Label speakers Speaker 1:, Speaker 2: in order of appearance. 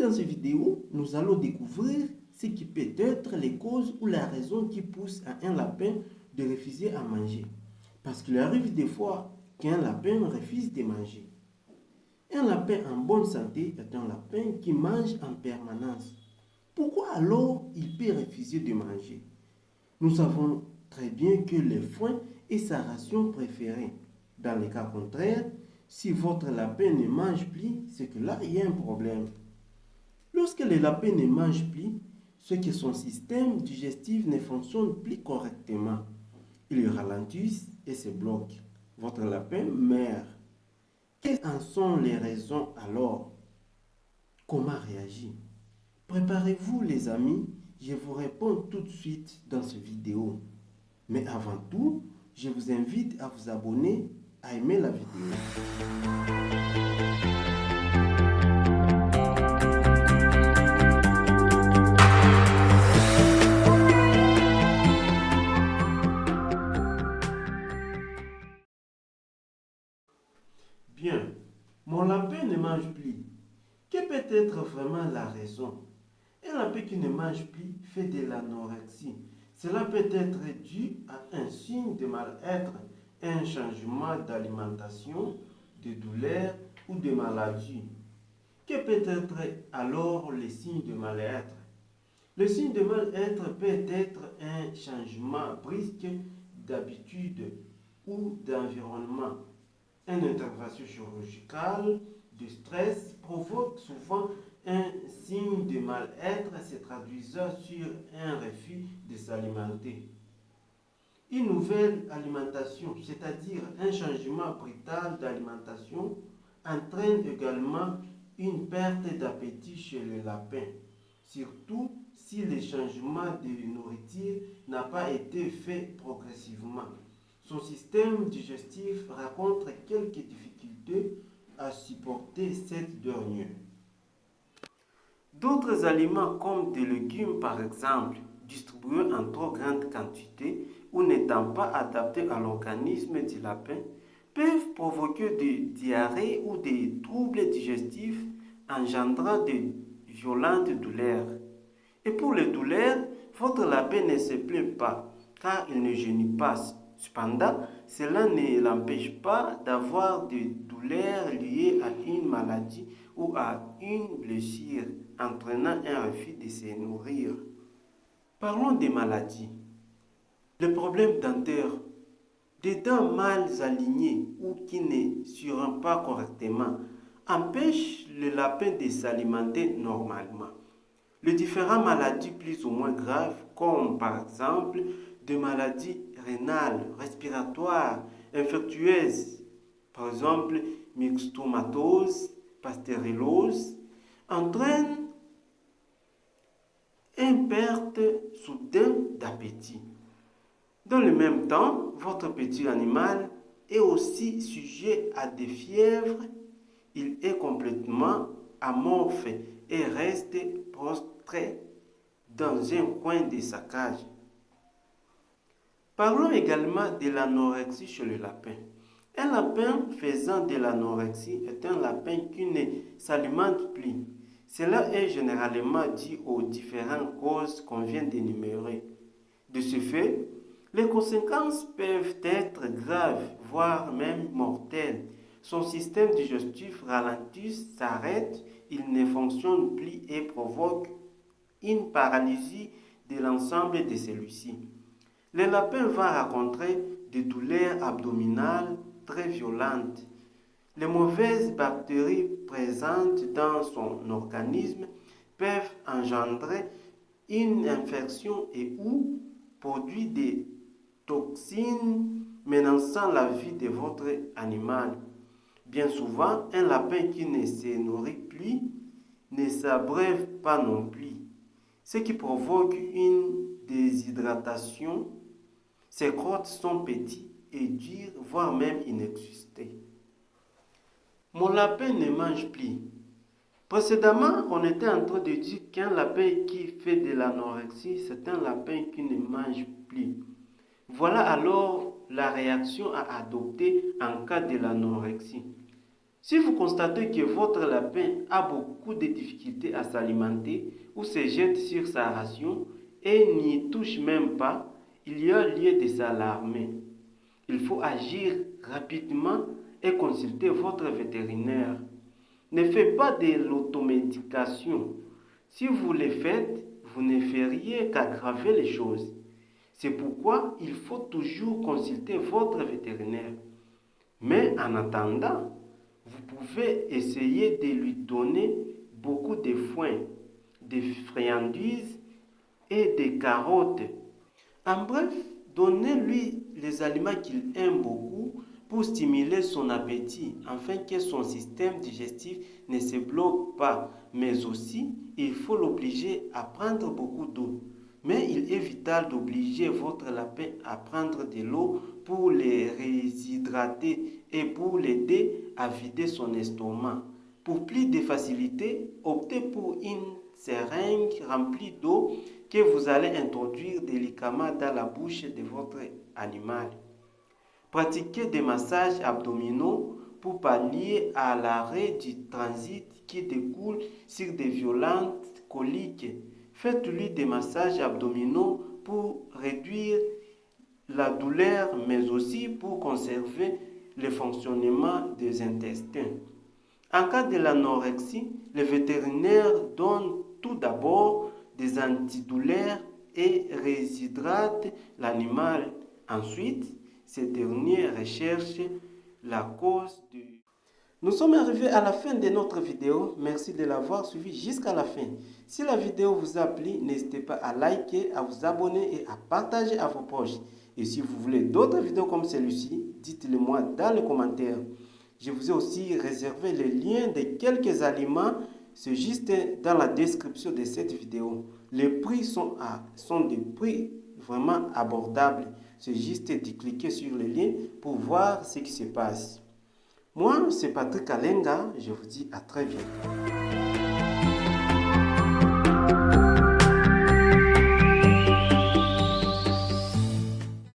Speaker 1: dans cette vidéo, nous allons découvrir ce qui peut être les causes ou la raison qui pousse à un lapin de refuser à manger. Parce qu'il arrive des fois qu'un lapin refuse de manger. Un lapin en bonne santé est un lapin qui mange en permanence. Pourquoi alors il peut refuser de manger? Nous savons très bien que le foin est sa ration préférée. Dans le cas contraire, si votre lapin ne mange plus, c'est que là, il y a un problème. Lorsque le lapin ne mange plus, c'est que son système digestif ne fonctionne plus correctement. Il ralentit et se bloque. Votre lapin meurt. Quelles en sont les raisons alors? Comment réagir? Préparez-vous les amis, je vous réponds tout de suite dans cette vidéo. Mais avant tout, je vous invite à vous abonner, à aimer la vidéo. Bien, mon lapin ne mange plus. Quelle peut être vraiment la raison? Un lapin qui ne mange plus fait de l'anorexie. Cela peut être dû à un signe de mal-être, un changement d'alimentation, de douleur ou de maladie. Que peut être alors le signe de mal-être? Le signe de mal-être peut être un changement brusque d'habitude ou d'environnement. Une intervention chirurgicale, de stress provoque souvent un signe de mal-être se traduisant sur un refus de s'alimenter. Une nouvelle alimentation, c'est-à-dire un changement brutal d'alimentation, entraîne également une perte d'appétit chez le lapin, surtout si le changement de nourriture n'a pas été fait progressivement. Son système digestif rencontre quelques difficultés à supporter cette dernière. D'autres aliments comme des légumes par exemple, distribués en trop grande quantité ou n'étant pas adaptés à l'organisme du lapin, peuvent provoquer des diarrhées ou des troubles digestifs engendrant de violentes douleurs. Et pour les douleurs, votre lapin ne se plaint pas car il ne gémit pas. Cependant, cela ne l'empêche pas d'avoir des douleurs liées à une maladie ou à une blessure, entraînant un refus de se nourrir. Parlons des maladies. Les problèmes dentaires, des dents mal alignées ou qui ne surent pas correctement, empêchent le lapin de s'alimenter normalement. Les différentes maladies plus ou moins graves, comme par exemple des maladies rénales, respiratoires, infectieuses, par exemple myxomatose, pasteurellose, entraînent une perte soudaine d'appétit. Dans le même temps, votre petit animal est aussi sujet à des fièvres. Il est complètement amorphe et reste prostré dans un coin de sa cage. Parlons également de l'anorexie chez le lapin. Un lapin faisant de l'anorexie est un lapin qui ne s'alimente plus. Cela est généralement dû aux différentes causes qu'on vient d'énumérer. De ce fait, les conséquences peuvent être graves, voire même mortelles. Son système digestif ralentit, s'arrête, il ne fonctionne plus et provoque une paralysie de l'ensemble de celui-ci. Le lapin va rencontrer des douleurs abdominales très violentes. Les mauvaises bactéries présentes dans son organisme peuvent engendrer une infection et ou produire des toxines menaçant la vie de votre animal. Bien souvent, un lapin qui ne se nourrit plus ne s'abreuve pas non plus, ce qui provoque une déshydratation. Ses crottes sont petites et dures, voire même inexistantes. Mon lapin ne mange plus. Précédemment, on était en train de dire qu'un lapin qui fait de l'anorexie, c'est un lapin qui ne mange plus. Voilà alors la réaction à adopter en cas de l'anorexie. Si vous constatez que votre lapin a beaucoup de difficultés à s'alimenter ou se jette sur sa ration et n'y touche même pas, il y a lieu de s'alarmer. Il faut agir rapidement et consulter votre vétérinaire. Ne faites pas de l'automédication. Si vous le faites, vous ne feriez qu'aggraver les choses. C'est pourquoi il faut toujours consulter votre vétérinaire. Mais en attendant, vous pouvez essayer de lui donner beaucoup de foin, de friandises et de carottes. En bref, donnez-lui les aliments qu'il aime beaucoup pour stimuler son appétit, afin que son système digestif ne se bloque pas. Mais aussi, il faut l'obliger à prendre beaucoup d'eau. Mais il est vital d'obliger votre lapin à prendre de l'eau pour le réhydrater et pour l'aider à vider son estomac. Pour plus de facilité, optez pour une seringue remplie d'eau que vous allez introduire délicatement dans la bouche de votre animal. Pratiquez des massages abdominaux pour pallier à l'arrêt du transit qui découle sur des violentes coliques. Faites-lui des massages abdominaux pour réduire la douleur, mais aussi pour conserver le fonctionnement des intestins. En cas de l'anorexie, le vétérinaire donne tout d'abord des antidouleurs et réhydrate l'animal. Ensuite, ce dernier recherche la cause du... Nous sommes arrivés à la fin de notre vidéo. Merci de l'avoir suivi jusqu'à la fin. Si la vidéo vous a plu, n'hésitez pas à liker, à vous abonner et à partager à vos proches. Et si vous voulez d'autres vidéos comme celui-ci, dites-le moi dans les commentaires. Je vous ai aussi réservé les liens de quelques aliments. C'est juste dans la description de cette vidéo. Les prix sont des prix vraiment abordables. C'est juste de cliquer sur le lien pour voir ce qui se passe. Moi, c'est Patrick Alenga. Je vous dis à très bientôt.